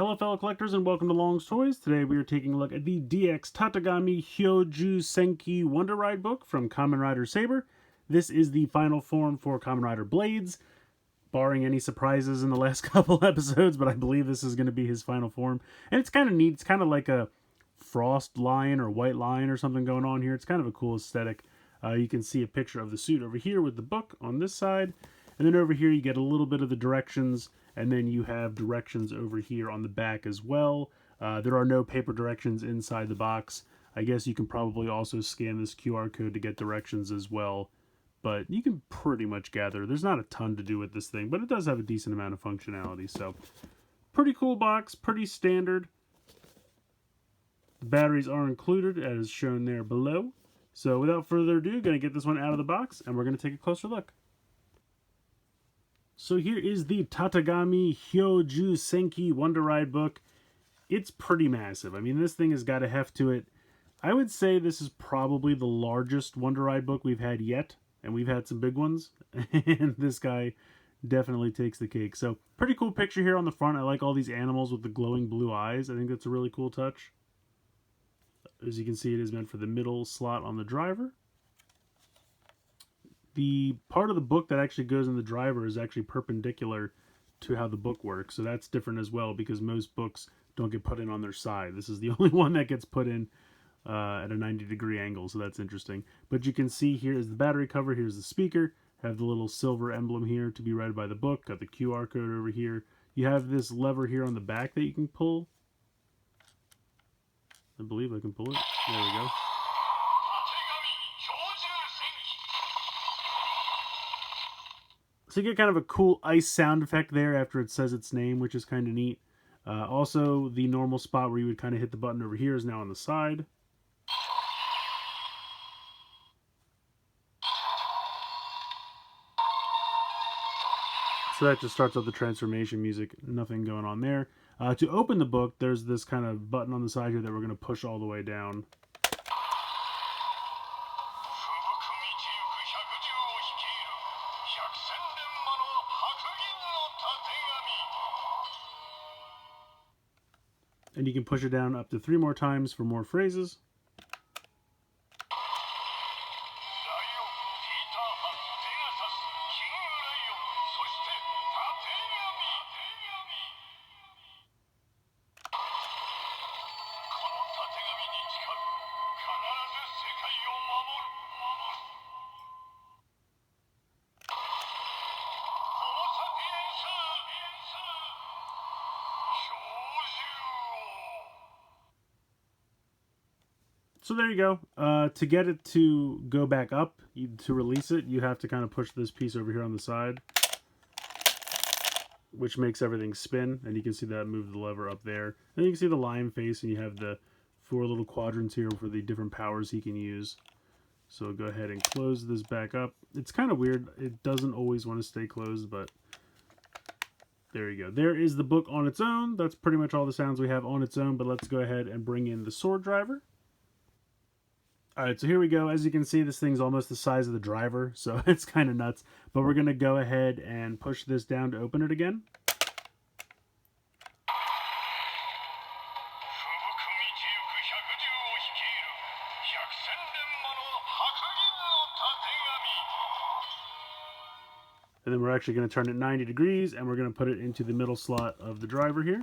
Hello fellow collectors and welcome to Long's Toys. Today we are taking a look at the DX Tategami HyouJuuSenki Wonder Ride book from Kamen Rider Saber. This is the final form for Kamen Rider Blades, barring any surprises in the last couple episodes, but I believe this is going to be his final form. And it's kind of neat. It's kind of like a frost lion or white lion or something going on here. It's kind of a cool aesthetic. You can see a picture of the suit over here with the book on this side. And then over here you get a little bit of the directions, and then you have directions over here on the back as well. There are no paper directions inside the box. I guess you can probably also scan this QR code to get directions as well. But you can pretty much gather. There's not a ton to do with this thing, but it does have a decent amount of functionality. So, pretty cool box, pretty standard. The batteries are included as shown there below. So without further ado, going to get this one out of the box, and we're going to take a closer look. So here is the Tategami HyouJuuSenki Wonder Ride book. It's pretty massive. I mean, this thing has got a heft to it. I would say this is probably the largest Wonder Ride book we've had yet, and we've had some big ones, and this guy definitely takes the cake. So, pretty cool picture here on the front. I like all these animals with the glowing blue eyes. I think that's a really cool touch. As you can see, it is meant for the middle slot on the driver. The part of the book that actually goes in the driver is actually perpendicular to how the book works. So that's different as well, because most books don't get put in on their side. This is the only one that gets put in at a 90-degree angle, so that's interesting. But you can see here is the battery cover, here's the speaker, have the little silver emblem here to be read by the book, got the QR code over here. You have this lever here on the back that you can pull. I believe I can pull it. There we go. So you get kind of a cool ice sound effect there after it says its name, which is kind of neat. Also, the normal spot where you would kind of hit the button over here is now on the side. So that just starts up the transformation music. Nothing going on there. To open the book, there's this kind of button on the side here that we're going to push all the way down. And you can push it down up to 3 more times for more phrases. So there you go. To get it to go back up, to release it, you have to kind of push this piece over here on the side, which makes everything spin, and you can see that move the lever up there. Then you can see the lion face, and you have the 4 little quadrants here for the different powers he can use. So go ahead and close this back up. It's kind of weird. It doesn't always want to stay closed, but there you go. There is the book on its own. That's pretty much all the sounds we have on its own, but let's go ahead and bring in the sword driver. Alright, so here we go. As you can see, this thing's almost the size of the driver, so it's kind of nuts. But we're going to go ahead and push this down to open it again. And then we're actually going to turn it 90 degrees, and we're going to put it into the middle slot of the driver here.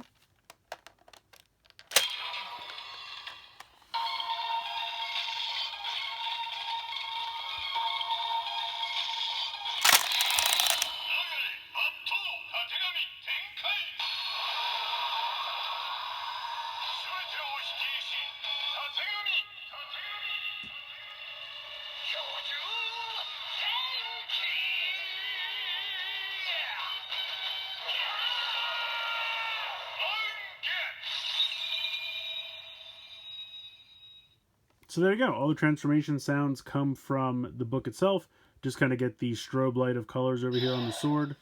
So there you go. All the transformation sounds come from the book itself. Just kind of get the strobe light of colors over here on the sword.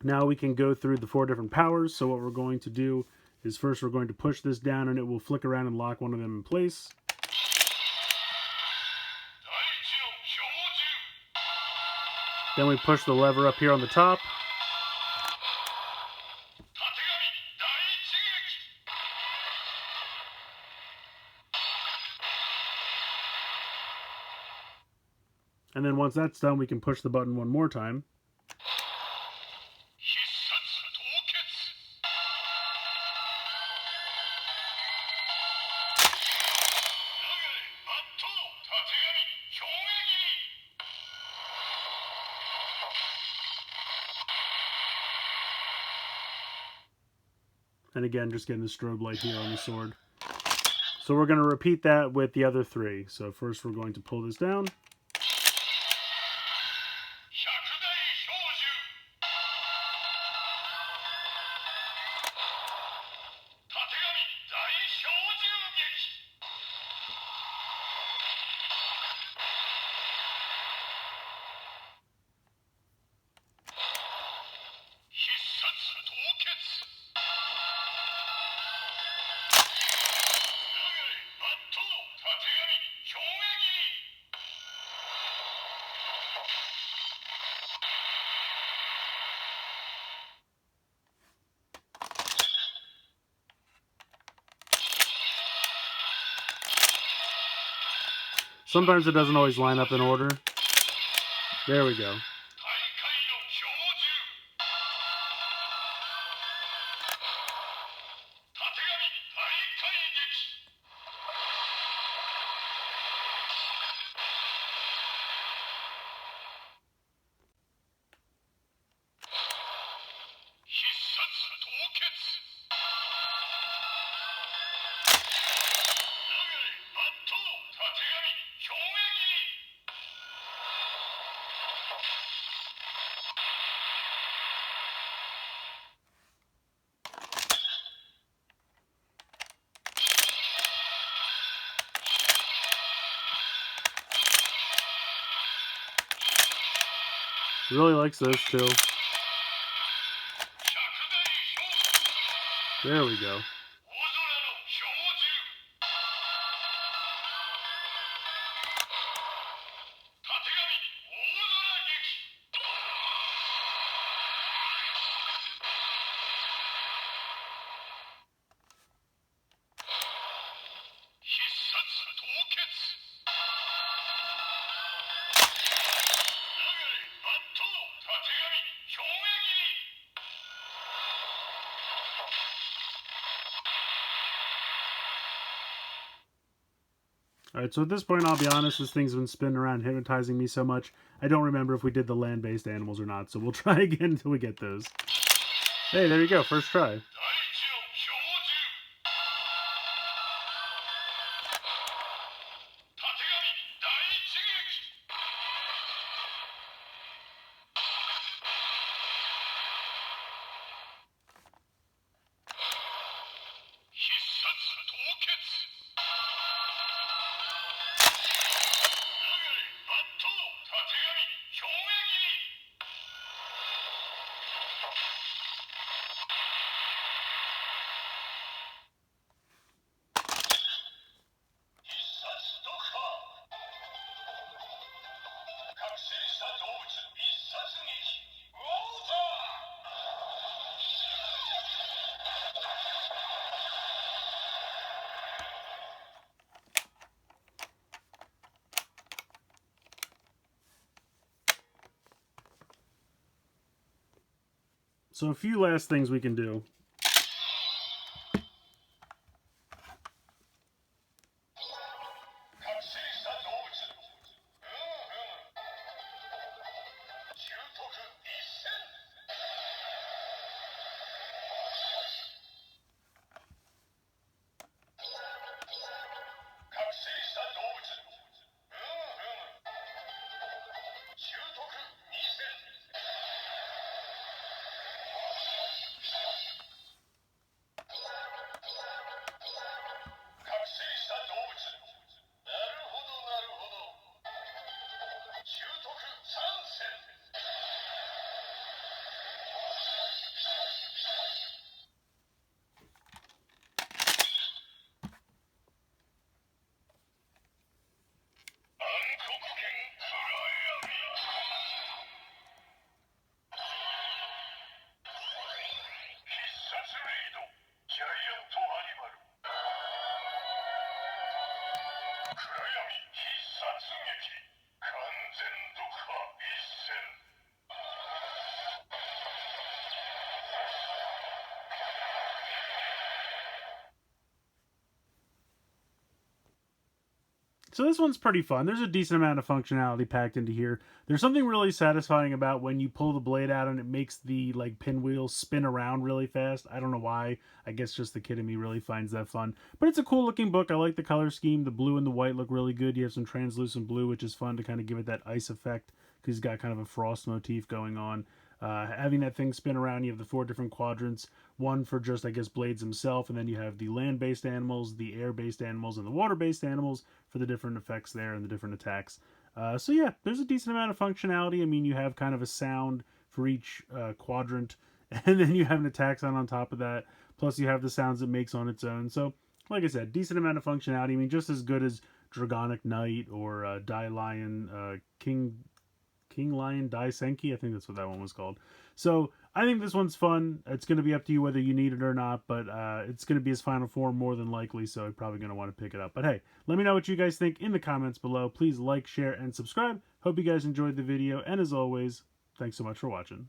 Now we can go through the 4 different powers. So what we're going to do is first we're going to push this down and it will flick around and lock one of them in place. Then we push the lever up here on the top. And then once that's done, we can push the button one more time. And again, just getting the strobe light here on the sword. So we're going to repeat that with the other three. So first we're going to pull this down. Sometimes it doesn't always line up in order. There we go. He really likes those too. There we go. Alright, so at this point, I'll be honest, this thing's been spinning around hypnotizing me so much, I don't remember if we did the land-based animals or not, so we'll try again until we get those. Hey, there you go, first try. So a few last things we can do. So this one's pretty fun. There's a decent amount of functionality packed into here. There's something really satisfying about when you pull the blade out and it makes the like pinwheel spin around really fast. I don't know why. I guess just the kid in me really finds that fun. But it's a cool looking book. I like the color scheme. The blue and the white look really good. You have some translucent blue, which is fun to kind of give it that ice effect because he's got kind of a frost motif going on. Having that thing spin around, you have the 4 different quadrants. One for just, I guess, Blades himself, and then you have the land-based animals, the air-based animals, and the water-based animals for the different effects there and the different attacks. So yeah, there's a decent amount of functionality. I mean, you have kind of a sound for each quadrant, and then you have an attack sound on top of that. Plus, you have the sounds it makes on its own. So, like I said, decent amount of functionality. I mean, just as good as Dragonic Knight or Die Lion, King Lion Dai Senki. I think that's what that one was called. So I think this one's fun. It's going to be up to you whether you need it or not, but it's going to be his final form more than likely, so you're probably going to want to pick it up. But hey, let me know what you guys think in the comments below. Please like, share, and subscribe. Hope you guys enjoyed the video, and as always, thanks so much for watching.